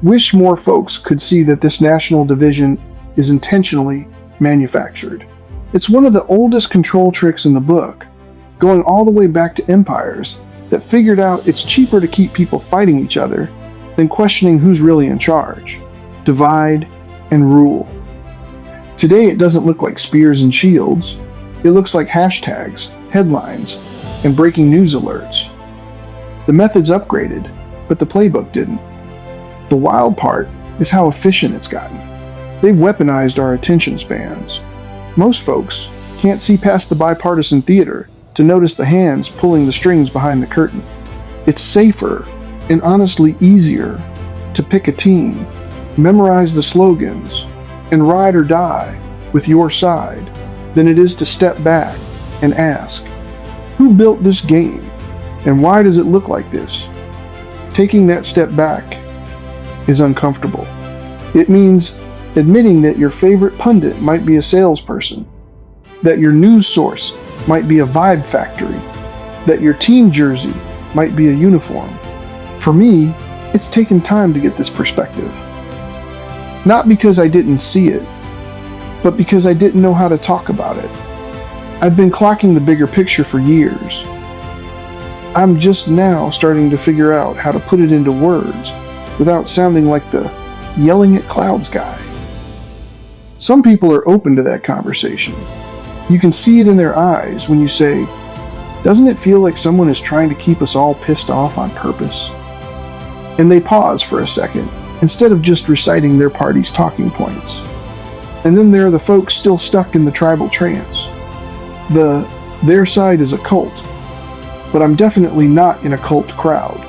Wish more folks could see that this national division is intentionally manufactured. It's one of the oldest control tricks in the book, going all the way back to empires that figured out it's cheaper to keep people fighting each other than questioning who's really in charge. Divide and rule. Today it doesn't look like spears and shields. It looks like hashtags, headlines, and breaking news alerts. The method's upgraded, but the playbook didn't. The wild part is how efficient it's gotten. They've weaponized our attention spans. Most folks can't see past the bipartisan theater to notice the hands pulling the strings behind the curtain. It's safer and honestly easier to pick a team, memorize the slogans, and ride or die with your side than it is to step back and ask, who built this game and why does it look like this? Taking that step back is uncomfortable. It means admitting that your favorite pundit might be a salesperson, that your news source might be a vibe factory, that your team jersey might be a uniform. For me, it's taken time to get this perspective. Not because I didn't see it, but because I didn't know how to talk about it. I've been clocking the bigger picture for years. I'm just now starting to figure out how to put it into words without sounding like the yelling at clouds guy. Some people are open to that conversation. You can see it in their eyes when you say, doesn't it feel like someone is trying to keep us all pissed off on purpose? And they pause for a second, instead of just reciting their party's talking points. And then there are the folks still stuck in the tribal trance. Their side is a cult, but I'm definitely not in a cult crowd.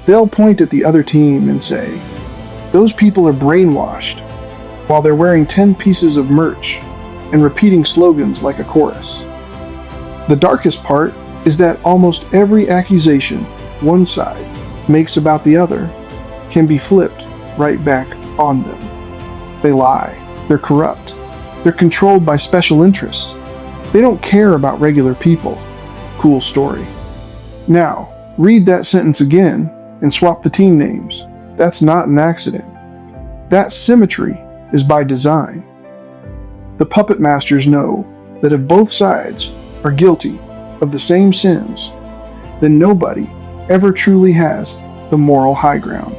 They'll point at the other team and say, those people are brainwashed, while they're wearing 10 pieces of merch and repeating slogans like a chorus. The darkest part is that almost every accusation one side makes about the other can be flipped right back on them. They lie. They're corrupt. They're controlled by special interests. They don't care about regular people. Cool story. Now, read that sentence again and swap the team names. That's not an accident. That symmetry is by design. The puppet masters know that if both sides are guilty of the same sins, then nobody ever truly has the moral high ground.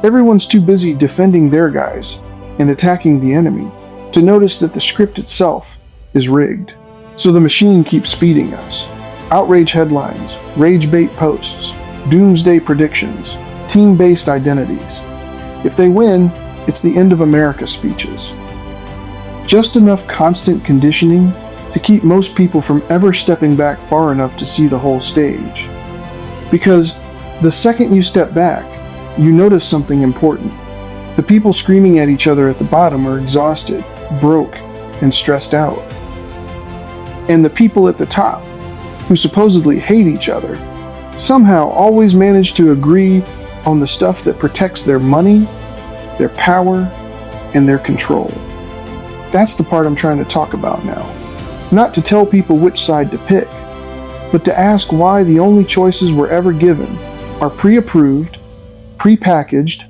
Everyone's too busy defending their guys and attacking the enemy to notice that the script itself is rigged. So the machine keeps feeding us. Outrage headlines, rage bait posts, doomsday predictions, team-based identities. If they win, it's the end of America speeches. Just enough constant conditioning to keep most people from ever stepping back far enough to see the whole stage. Because the second you step back, you notice something important. The people screaming at each other at the bottom are exhausted, broke, and stressed out. And the people at the top, who supposedly hate each other, somehow always manage to agree on the stuff that protects their money, their power, and their control. That's the part I'm trying to talk about now. Not to tell people which side to pick, but to ask why the only choices we're ever given are pre-approved, pre-packaged,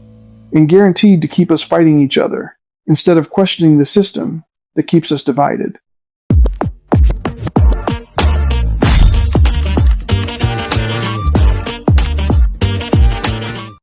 and guaranteed to keep us fighting each other, instead of questioning the system that keeps us divided.